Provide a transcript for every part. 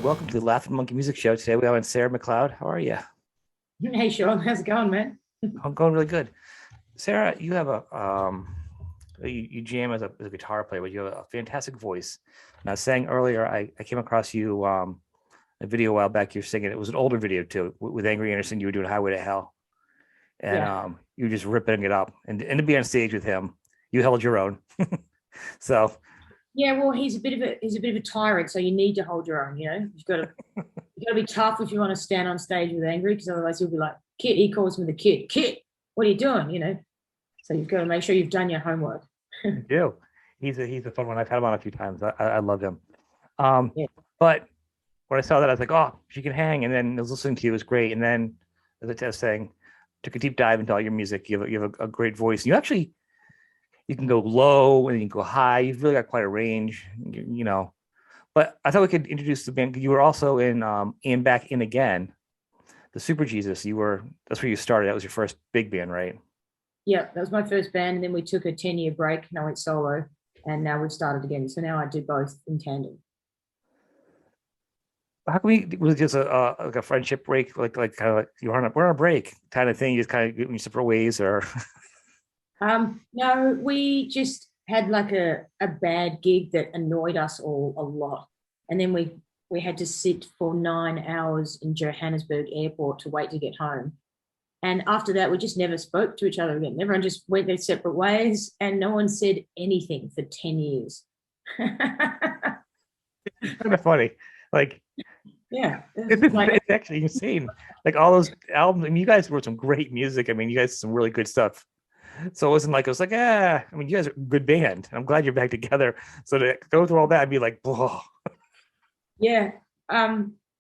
welcome to the Laughing Monkey Music Show. Today we have Sarah McLeod. How are you? Hey, Sean, how's it going, man? I'm going really good. Sarah, you have you jam as a guitar player, but you have a fantastic voice. And I was saying earlier, I came across you a video a while back. You're singing. It was an older video too, with Angry Anderson. You were doing Highway to Hell, and Yeah. you were just ripping it up. And to be on stage with him, you held your own. So Yeah, well, he's a bit of a tyrant, so you need to hold your own, you know. You gotta be tough if you want to stand on stage with Angry, because otherwise you'll be like, Kid, he calls me the kid. Kid, what are you doing? You know. So you've got to make sure you've done your homework. you do. He's a fun one. I've had him on a few times. I love him. Um, Yeah. but when I saw that, I was like, oh, she can hang. And then I was listening to you, it was great. And then, as I was saying, took a deep dive into all your music. You have a great voice. You can go low and you can go high. You've really got quite a range, you know. But I thought we could introduce the band. You were also in Back In Again, the Superjesus. That's where you started. That was your first big band, right? Yeah, that was my first band, and then we took a 10-year break and I went solo, and now we've started again. So now I do both in tandem. How can we? Was it just like a friendship break, like kind of like we're on a break kind of thing? You just kind of in separate ways, or No, we just had like a bad gig that annoyed us all a lot. And then we had to sit for 9 hours in Johannesburg airport to wait to get home. And after that, we just never spoke to each other again. Everyone just went their separate ways, and no one said anything for 10 years. it's kind of funny. Like Yeah. it's actually insane. Like all those albums. I mean, you guys wrote some great music. I mean, you guys did some really good stuff. So it was like, I mean, you guys are a good band. I'm glad you're back together. So to go through all that and be like, whoa. Yeah.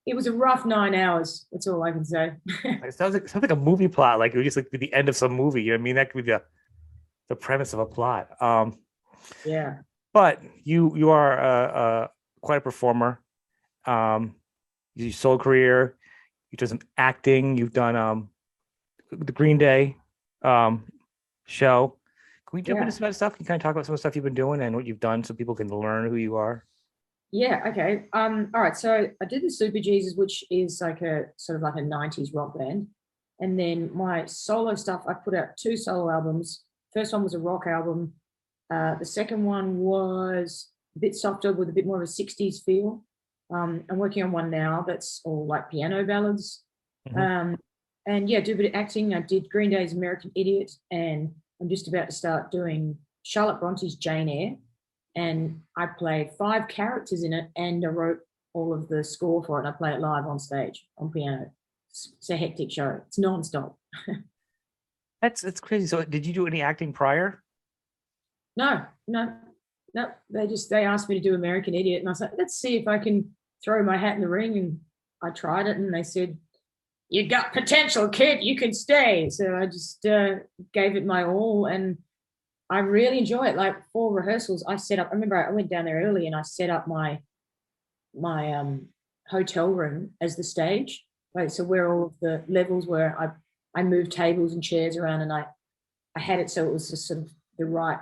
It was a rough 9 hours. That's all I can say. It sounds like a movie plot. Like it would just like be the end of some movie. You know what I mean? That could be the premise of a plot. Yeah. But you are quite a performer. Your solo career, you've done some acting. You've done the Green Day show. Can we jump into some of that stuff? Can you kind of talk about some of the stuff you've been doing and what you've done so people can learn who you are? Yeah, okay. All right. So I did the Superjesus, which is like a sort of like a 90s rock band. And then my solo stuff, I put out 2 solo albums. First one was a rock album. The second one was a bit softer with a bit more of a 60s feel. I'm working on one now that's all like piano ballads. Mhm. And yeah, do a bit of acting. I did Green Day's American Idiot, and I'm just about to start doing Charlotte Bronte's Jane Eyre. And I play 5 characters in it, and I wrote all of the score for it. I play it live on stage on piano. It's a hectic show. It's non-stop. That's crazy. So did you do any acting prior? No, no, no. They asked me to do American Idiot, and I was like, let's see if I can throw my hat in the ring. And I tried it, and they said, "You got potential, kid. You can stay." So I just gave it my all, and I really enjoy it. Like for rehearsals, I set up. I remember I went down there early and I set up my hotel room as the stage. Like so, where all of the levels were, I moved tables and chairs around, and I had it so it was just sort of the right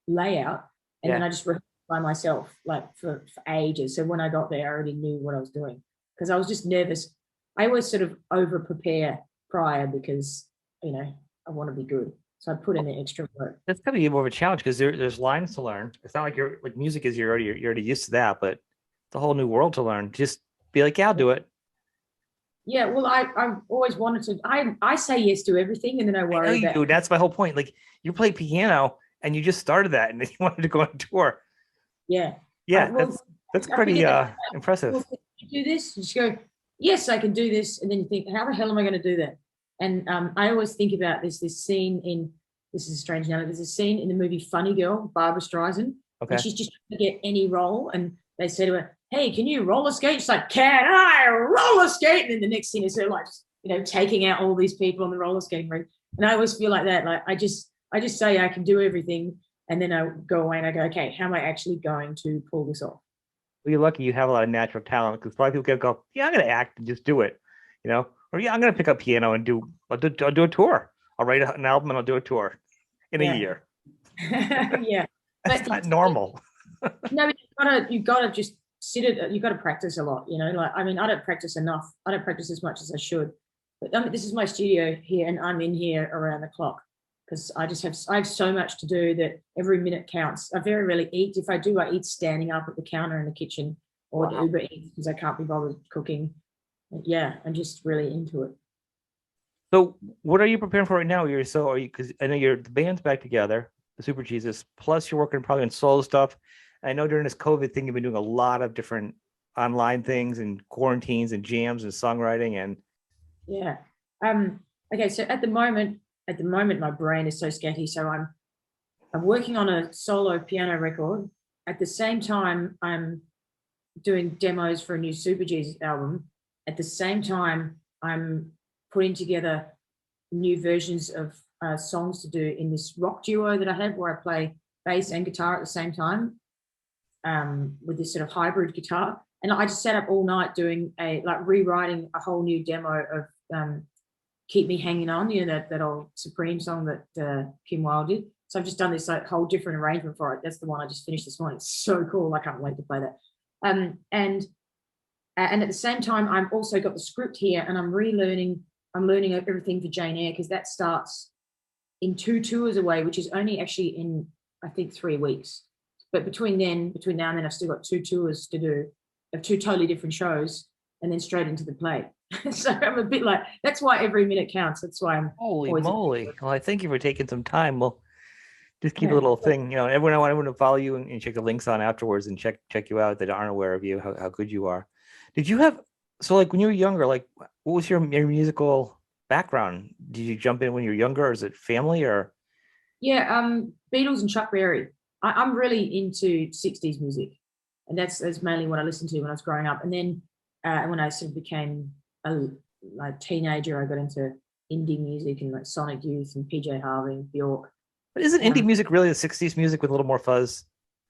layout. And then Yeah. I just rehearsed by myself, like for ages. So when I got there, I already knew what I was doing because I was just nervous. I always sort of over prepare prior because I want to be good. So I put in the extra work. That's gonna be more of a challenge because there's lines to learn. It's not like you're like music is you're already used to that, but it's a whole new world to learn. Just be like, yeah, I'll do it. Yeah, well, I always wanted to. I say yes to everything, and then I I know worry you about. do. That's my whole point. Like you play piano and you just started that and then you wanted to go on tour. Yeah, Yeah, well, that's I pretty forget that. impressive. Well, can you do this? You just go, yes, I can do this, and then you think, how the hell am I going to do that? And I always think about this scene in. This is a strange now. There's a scene in the movie Funny Girl, Barbara Streisand, and Okay. she's just trying to get any role, and they say to her, "Hey, can you roller skate?" She's like, "Can I roller skate?" And then the next scene is her like, taking out all these people on the roller skating rink. And I always feel like that. Like I just say I can do everything, and then I go away and I go, okay, how am I actually going to pull this off? Well, you're lucky you have a lot of natural talent because a lot of people can go, yeah, I'm gonna act and just do it, or yeah, I'm gonna pick up piano and I'll do a tour. I'll write an album and I'll do a tour in a Yeah. year. Yeah. That's But not normal. no, you've got to just you've got to practice a lot, you know, like, I mean, I don't practice enough. I don't practice as much as I should, but this is my studio here and I'm in here around the clock because I have so much to do that every minute counts. I very rarely eat. If I do, I eat standing up at the counter in the kitchen or the Uber Eats because I can't be bothered cooking. Yeah, I'm just really into it. So what are you preparing for right now? Because I know the band's back together, the Superjesus, plus you're working probably on solo stuff. I know during this COVID thing, you've been doing a lot of different online things and quarantines and jams and songwriting and yeah. Okay, so at the moment, my brain is so scatty. So I'm working on a solo piano record. At the same time, I'm doing demos for a new Superjesus album. At the same time, I'm putting together new versions of songs to do in this rock duo that I have where I play bass and guitar at the same time with this sort of hybrid guitar. And I just sat up all night doing rewriting a whole new demo of Keep Me Hanging On, you know, that old Supreme song that Kim Wilde did. So I've just done this like whole different arrangement for it. That's the one I just finished this morning. It's so cool. I can't wait to play that. And at the same time, I've also got the script here and I'm learning everything for Jane Eyre because that starts in 2 tours away, which is only actually in, I think, 3 weeks. But between now and then, I've still got 2 tours to do of 2 totally different shows and then straight into the play. So I'm a bit like, that's why every minute counts. That's why I'm holy moly. Well, I thank you for taking some time. We'll just keep a little thing, you know, I want to follow you and check the links on afterwards and check you out that aren't aware of you, how good you are. Did you have, so like when you were younger, like what was your musical background? Did you jump in when you were younger or is it family or? Yeah, Beatles and Chuck Berry. I'm really into 60s music. And that's mainly what I listened to when I was growing up. And then when I sort of became a teenager, I got into indie music and like Sonic Youth and PJ Harvey, Bjork. But isn't indie music really the 60s music with a little more fuzz?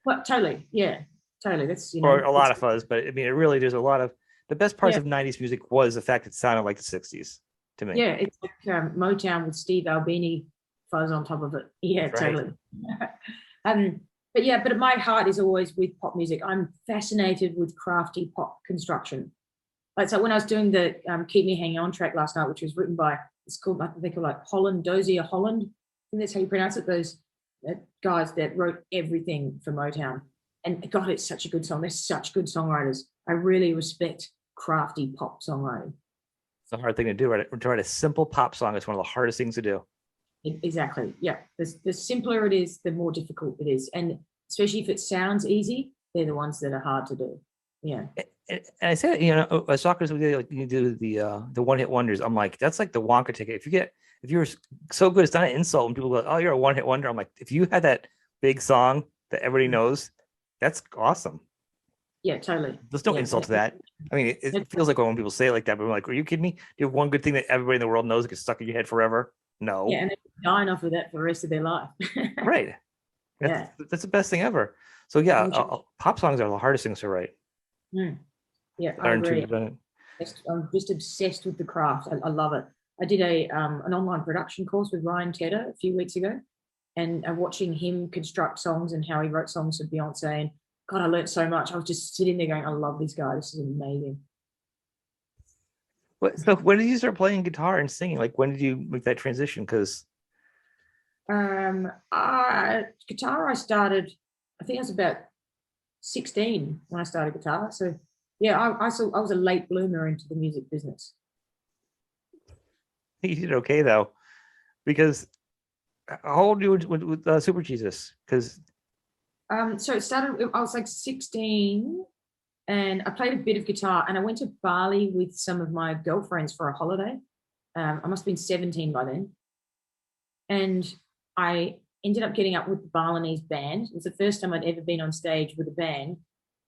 Well, totally. Yeah, totally. That's, you know. Or a lot of fuzz, but I mean, it really, there's a lot of, the best parts of 90s music was the fact it sounded like the 60s to me. Yeah, it's like Motown with Steve Albini fuzz on top of it. Yeah, right. Totally. But my heart is always with pop music. I'm fascinated with crafty pop construction. Like, so when I was doing the Keep Me Hanging On track last night, which was written by, it's called, I think they're called like Dozier Holland. I think that's how you pronounce it. Those guys that wrote everything for Motown. And God, it's such a good song. They're such good songwriters. I really respect crafty pop songwriting. It's a hard thing to do, right? To write a simple pop song is one of the hardest things to do. Exactly. Yeah. The simpler it is, the more difficult it is. And especially if it sounds easy, they're the ones that are hard to do. Yeah. And I said, you know, soccer, like you do the one-hit wonders. I'm like, that's like the Wonka ticket. If you're so good, it's not an insult when people go, oh, you're a one-hit wonder. I'm like, if you had that big song that everybody knows, that's awesome. Yeah, totally. There's no insult to that. I mean, it feels like when people say it like that, but I'm like, are you kidding me? Do you have one good thing that everybody in the world knows that gets stuck in your head forever? No. Yeah, and they're dying off of that for the rest of their life. Right. That's the best thing ever. So yeah, pop songs are the hardest things to write. Yeah, I agree. I'm just obsessed with the craft. I love it. I did an online production course with Ryan Tedder a few weeks ago, and watching him construct songs and how he wrote songs for Beyonce. And God, I learned so much. I was just sitting there going, I love this guy. This is amazing. So when did you start playing guitar and singing? Like, when did you make that transition? Because guitar, I started, I think I was about 16 when I started guitar. So yeah, I was a late bloomer into the music business. You did okay though, because how old were you with Superjesus? Because so it started, I was like 16 and I played a bit of guitar and I went to Bali with some of my girlfriends for a holiday. I must have been 17 by then. And I ended up getting up with the Balinese band. It was the first time I'd ever been on stage with a band.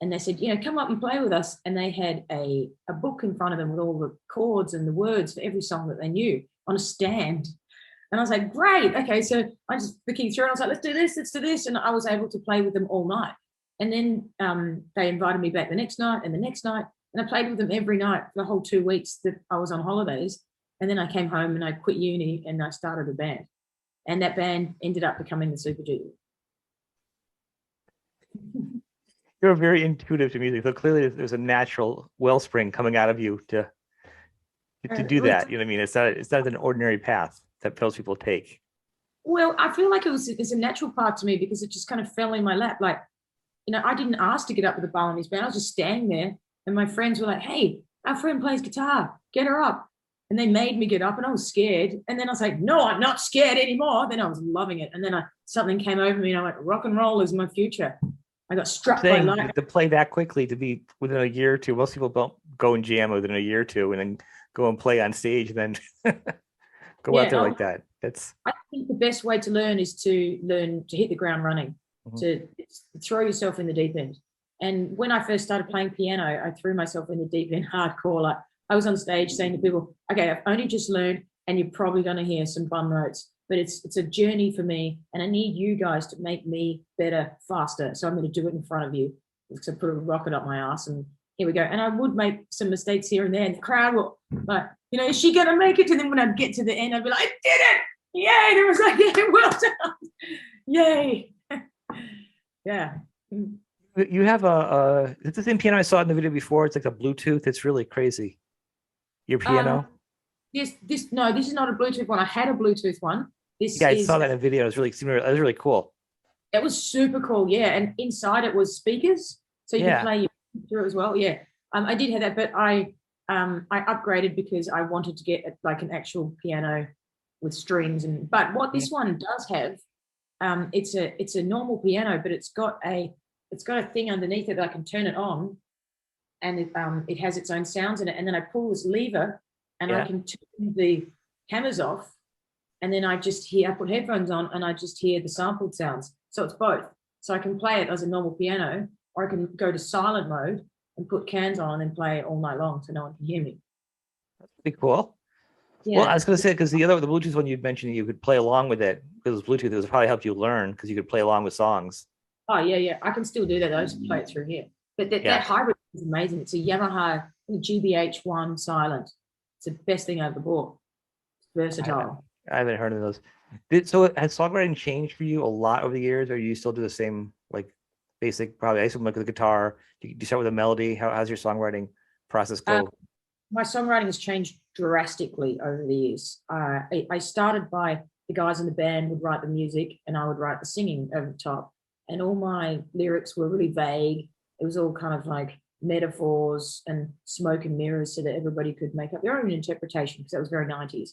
And they said, you know, come up and play with us. And they had a book in front of them with all the chords and the words for every song that they knew on a stand. And I was like, great. Okay. So I just flicking through and I was like, let's do this. And I was able to play with them all night. And then they invited me back the next night and the next night. And I played with them every night for the whole 2 weeks that I was on holidays. And then I came home and I quit uni and I started a band. And that band ended up becoming the Superjesus. you're very intuitive to music. So clearly there's a natural wellspring coming out of you to do that. You know what I mean? It's not an ordinary path that most people take. Well, I feel like it's a natural part to me because it just kind of fell in my lap. Like, I didn't ask to get up with the Balinese band. I was just standing there, and my friends were like, "Hey, our friend plays guitar. Get her up." And they made me get up, and I was scared. And then I was like, "No, I'm not scared anymore." Then I was loving it. And then something came over me, and I went, "Rock and roll is my future." I got struck by lightning. To play that quickly, to be within a year or two. Most people don't go and jam within a year or two, and then go and play on stage, and then go out there like that. I think the best way to learn is to learn to hit the ground running, to throw yourself in the deep end. And when I first started playing piano, I threw myself in the deep end hardcore. Like, I was on stage saying to people, "Okay, I've only just learned, and you're probably going to hear some bum notes, but it's a journey for me, and I need you guys to make me better, faster. So I'm going to do it in front of you." So I put a rocket up my ass, and here we go. And I would make some mistakes here and there, and the crowd will like, "Is she going to make it?" And then when I'd get to the end, I'd be like, "I did it! Yay!" There was like, "Yeah, well done. Yay." Yeah. You have it's the same piano I saw in the video before. It's like a Bluetooth. It's really crazy. Your piano? This is not a Bluetooth one. I had a Bluetooth one. I saw that in the video. It was really cool. It was super cool, yeah. And inside it was speakers, so you can play your through as well. Yeah, I did have that, but I upgraded because I wanted to get like an actual piano with strings. But what this one does have, it's a normal piano, but it's got a thing underneath it that I can turn it on, and it has its own sounds in it. And then I pull this lever, and I can turn the hammers off, and then I put headphones on, and I just hear the sampled sounds. So it's both. So I can play it as a normal piano, or I can go to silent mode and put cans on and then play it all night long so no one can hear me. That's pretty cool. Yeah. Well, I was going to say, because the Bluetooth one you'd mentioned, you could play along with it because it's Bluetooth. It would probably help you learn because you could play along with songs. Oh, yeah. I can still do that. I just play it through here. But that hybrid is amazing. It's a Yamaha GBH1 silent. It's the best thing I ever bought. It's versatile. I haven't heard of those. So has songwriting changed for you a lot over the years, or you still do the same, like, basic, probably, I assume, like, with the guitar? Do you start with a melody? How's your songwriting process go? My songwriting has changed drastically over the years. I started by the guys in the band would write the music, and I would write the singing over the top. And all my lyrics were really vague. It was all kind of like metaphors and smoke and mirrors so that everybody could make up their own interpretation, because that was very 90s.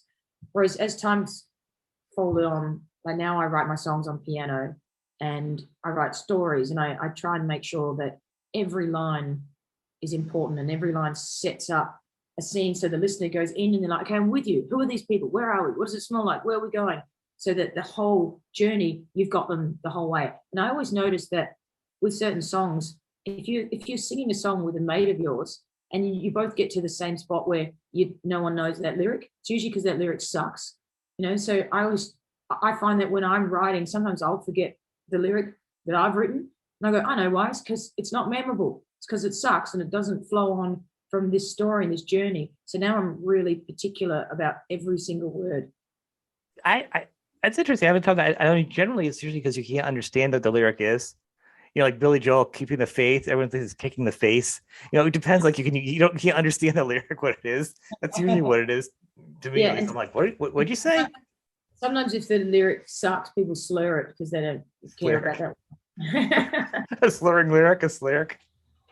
Whereas as time's folded on, like now I write my songs on piano and I write stories, and I try and make sure that every line is important and every line sets up a scene so the listener goes in and they're like, "Okay, I'm with you. Who are these people? Where are we? What does it smell like? Where are we going?" So that the whole journey, you've got them the whole way. And I always notice that with certain songs, if you're singing a song with a mate of yours and you both get to the same spot where no one knows that lyric, it's usually because that lyric sucks. So I find that when I'm writing, sometimes I'll forget the lyric that I've written, and I go, "I know why. It's because it's not memorable. It's because it sucks and it doesn't flow on from this story and this journey." So now I'm really particular about every single word. That's interesting. I haven't thought that. I mean, generally, it's usually because you can't understand what the lyric is. Like Billy Joel, "Keeping the Faith." Everyone thinks it's "Kicking the Face." It depends. Like you can't understand the lyric, what it is. That's usually what it is to me. At least. I'm like, what'd you say? Sometimes if the lyric sucks, people slur it because they don't care about that. A slurring lyric, a sluric.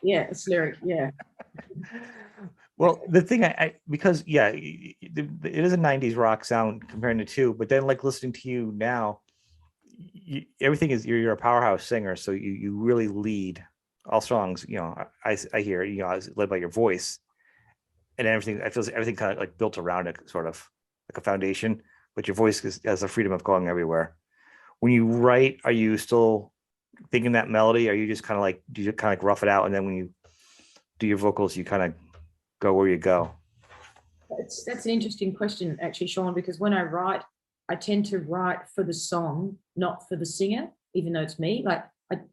Yeah, a sluric. Yeah. Well, the thing because it is a 90s rock sound comparing the two, but then like listening to you now, everything is, you're a powerhouse singer, so you really lead all songs. I hear it's led by your voice, and everything. I feel everything kind of like built around it, sort of like a foundation. But your voice has the freedom of going everywhere. When you write, are you still thinking that melody? Are you just kind of like, do you kind of like rough it out, and then when you do your vocals, you kind of go where you go? That's an interesting question, actually, Sean, because when I write, I tend to write for the song, not for the singer, even though it's me. Like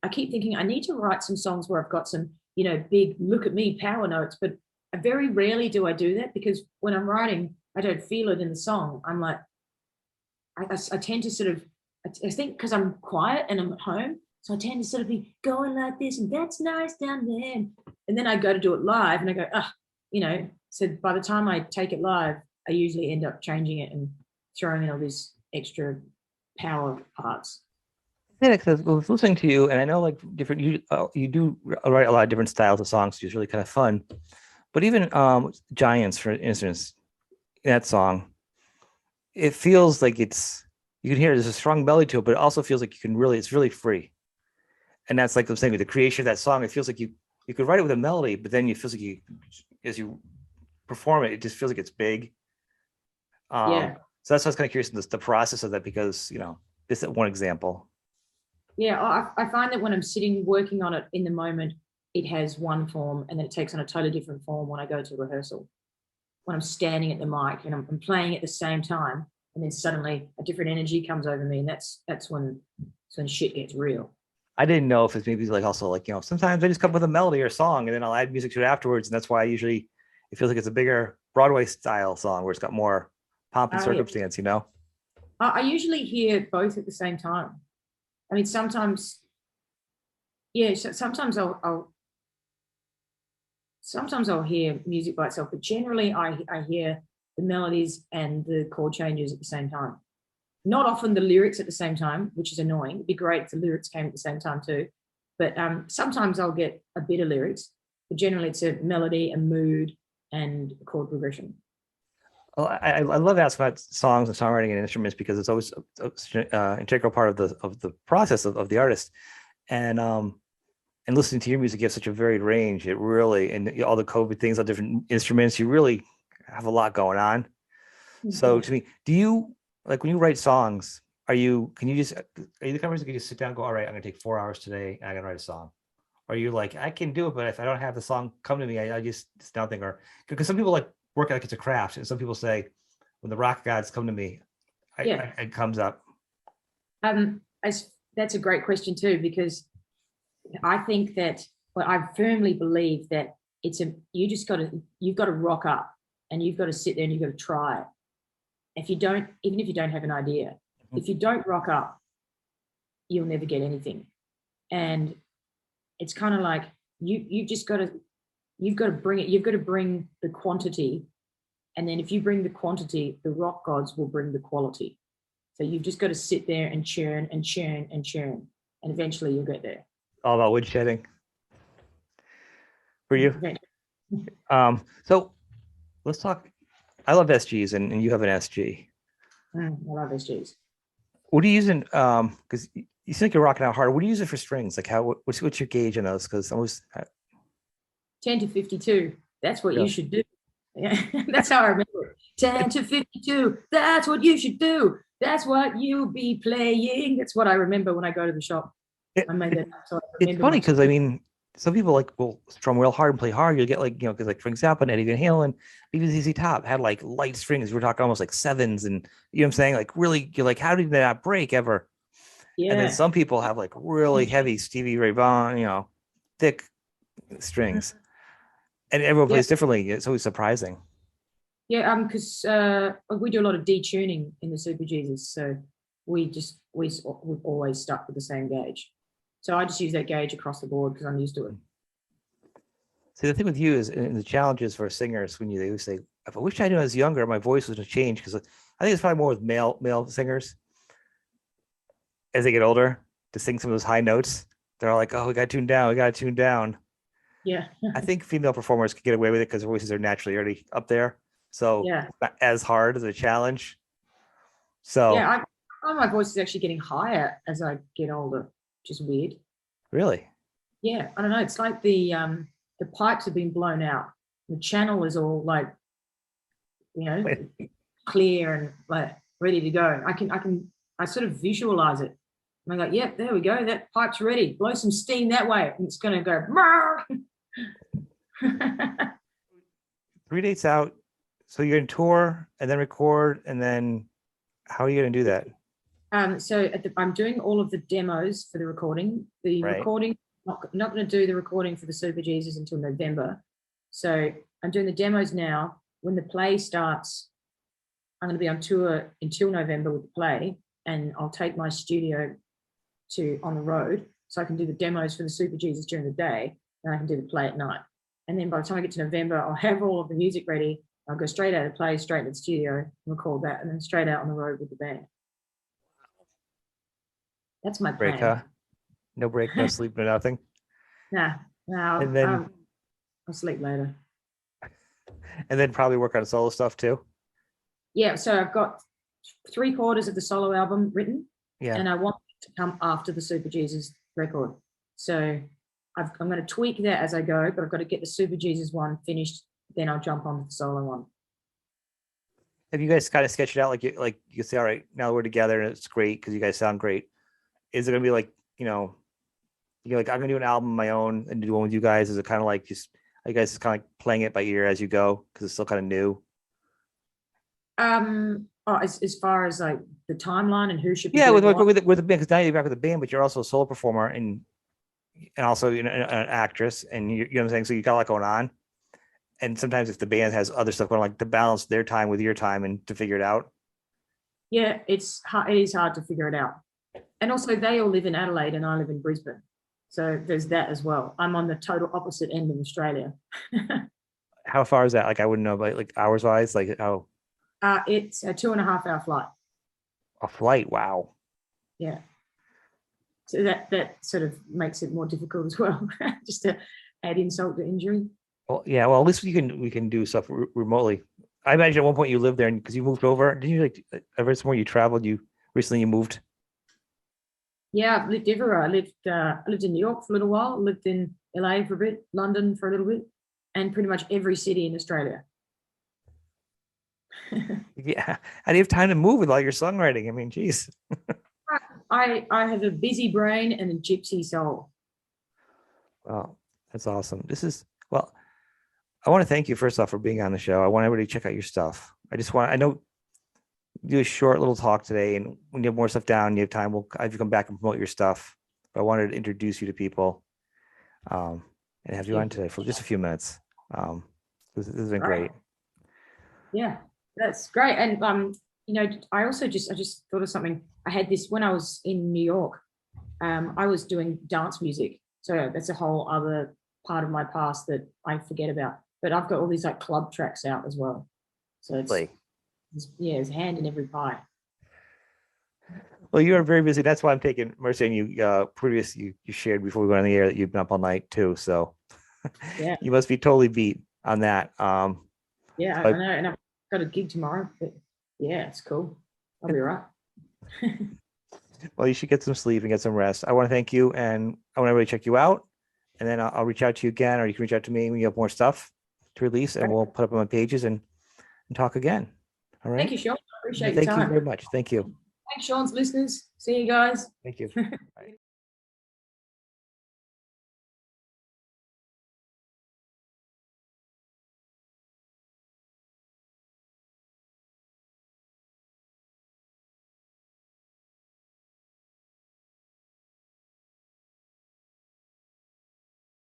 I keep thinking I need to write some songs where I've got some, big look at me power notes, but very rarely do I do that, because when I'm writing, I don't feel it in the song. I'm like, I tend to sort of, I think because I'm quiet and I'm at home, So I tend to sort of be going like this, and that's nice down there. And then I go to do it live, and I go, so by the time I take it live, I usually end up changing it and throwing in all these extra power parts. Yeah, because I was listening to you, and I know like different you do write a lot of different styles of songs, which is really kind of fun. But even Giants, for instance, that song, it feels like you can hear there's a strong melody to it, but it also feels like it's really free. And that's like I'm saying with the creation of that song, it feels like you could write it with a melody, but then it feels like as you perform it, it just feels like it's big. Yeah. So that's why I was kind of curious in the process of that because this is one example. Yeah, I find that when I'm sitting working on it in the moment, it has one form, and then it takes on a totally different form when I go to rehearsal. When I'm standing at the mic and I'm playing at the same time, and then suddenly a different energy comes over me, and that's when shit gets real. I didn't know if it's maybe like also like sometimes I just come up with a melody or a song and then I'll add music to it afterwards, and that's why it feels like it's a bigger Broadway style song where it's got more pomp and circumstance. Yeah. I usually hear both at the same time. I mean, sometimes, yeah. So sometimes I'll hear music by itself, but generally I hear the melodies and the chord changes at the same time. Not often the lyrics at the same time, which is annoying. It'd be great if the lyrics came at the same time too. But sometimes I'll get a bit of lyrics, but generally it's a melody, a mood, and a chord progression. Well, I love asking about songs and songwriting and instruments because it's always an integral part of the process of the artist. And listening to your music, you have such a varied range. It really, and all the COVID things, all different instruments, you really have a lot going on. Mm-hmm. So to me, do you like when you write songs? Are you the kind of person who can just sit down and go, all right, I'm gonna take 4 hours today and I'm gonna write a song? Or are you like, I can do it, but if I don't have the song come to me, it's nothing. Or because some people like work like it's a craft, and some people say when the rock gods come to me, it comes up. That's a great question too, because I think that, I firmly believe that you've got to rock up and you've got to sit there and you've got to try it. Even if you don't have an idea, if you don't rock up, you'll never get anything. And it's kind of like you've got to bring it. You've got to bring the quantity, and then if you bring the quantity, the rock gods will bring the quality. So you've just got to sit there and churn and churn and churn, and eventually you'll get there. All about woodshedding for you. So let's talk. I love SGs, and you have an SG. I love SGs. What are you using? Because you seem like you're rocking out hard. What do you use it for strings? Like what's your gauge on those? Because almost 10 to 52. That's what you should do. Yeah, that's how I remember it. 10 to 52. That's what you should do. That's what you'll be playing. That's what I remember when I go to the shop. I made that. So it's funny because I mean, some people like will strum real hard and play hard. You'll get like because like for example, Eddie Van Halen, even ZZ Top had like light strings. We're talking almost like sevens, and you know what I'm saying? Like really, you're like, how did they not break ever? Yeah. And then some people have like really heavy Stevie Ray Vaughan, thick strings, and everyone plays differently. It's always surprising. Yeah, because we do a lot of detuning in the Superjesus, so we've always stuck with the same gauge. So I just use that gauge across the board because I'm used to it. See, the thing with you is, and the challenges for singers when they say, "If I wish I knew I was younger, my voice was going to change." Because I think it's probably more with male singers as they get older to sing some of those high notes. They're all like, "Oh, we got to tune down. We got to tune down." Yeah. I think female performers can get away with it because their voices are naturally already up there, so it's not as hard as a challenge. So yeah, my voice is actually getting higher as I get older, which is weird. Really? Yeah, I don't know. It's like the pipes have been blown out. The channel is all like, clear and like ready to go. I sort of visualize it. And I go, yep, there we go. That pipe's ready. Blow some steam that way, and it's going to go. 3 dates out. So you're going to tour and then record, and then how are you going to do that? So I'm doing all of the demos for the recording. Recording, not going to do the recording for the Superjesus until November. So I'm doing the demos now. When the play starts, I'm going to be on tour until November with the play, and I'll take my studio on the road. so I can do the demos for the Superjesus during the day, and I can do the play at night. And then by the time I get to November, I'll have all of the music ready. I'll go straight out of play, straight to the studio, record that, and then straight out on the road with the band. That's my Break, plan. huh? No break, no sleep, no nothing. Nah, And then I'll sleep later. and then probably work on solo stuff too. Yeah, so I've got 3/4 of the solo album written, Yeah. and I want it to come after the Superjesus record. So I'm going to tweak that as I go, but I've got to get the Superjesus one finished. Then I'll jump on the solo one. Have you guys kind of sketched it out like you say, all right, now we're together and it's great because you guys sound great. Is it gonna be like, you're like, I'm gonna do an album of my own and do one with you guys? Is it kind of like just, are you guys kind of like playing it by ear as you go because it's still kind of new? As far as like the timeline and who should be Yeah, doing with what? the band, because now you're back with the band, but you're also a solo performer and also an actress, and you know what I'm saying. So you got a lot going on, and sometimes if the band has other stuff going, like to balance their time with your time and to figure it out. Yeah, it's hard. It is hard to figure it out. And also, they all live in Adelaide, and I live in Brisbane, so there's that as well. I'm on the total opposite end of Australia. How far is that? Like I wouldn't know, but like hours wise, like how It's a 2.5-hour flight. a flight. Wow. Yeah. So that sort of makes it more difficult as well, just to add insult to injury. Well, yeah. Well, at least we can do stuff remotely. I imagine at one point you lived there because you moved over. Did you like ever somewhere you traveled? You recently moved. Yeah, I've lived everywhere. I lived in New York for a little while, lived in LA for a bit, London for a little bit, and pretty much every city in Australia. Yeah. How do you have time to move with all your songwriting? I mean, geez. I have a busy brain and a gypsy soul. Well, that's awesome. Well, I want to thank you first off for being on the show. I want everybody to check out your stuff. I know do a short little talk today, and when you have more stuff down, you have time, we'll have you come back and promote your stuff. But I wanted to introduce you to people and have you on today for just a few minutes. This has been great. Yeah, that's great. And I just thought of something. I had this when I was in New York. I was doing dance music, so that's a whole other part of my past that I forget about. But I've got all these like club tracks out as well. So it's hand in every pie. Well, you are very busy. That's why I'm taking Mercy and you shared before we went on the air that you've been up all night too. So yeah, you must be totally beat on that. Yeah, I know, and I've got a gig tomorrow, but yeah, it's cool. I'll be all right. Well, you should get some sleep and get some rest. I want to thank you, and I want everybody to check you out. And then I'll reach out to you again, or you can reach out to me when you have more stuff to release, and we'll put up on my pages and talk again. All right. Thank you, Sean. I appreciate your Thank time. you very much. Thank you. Thanks, Sean's listeners. See you guys. Thank you.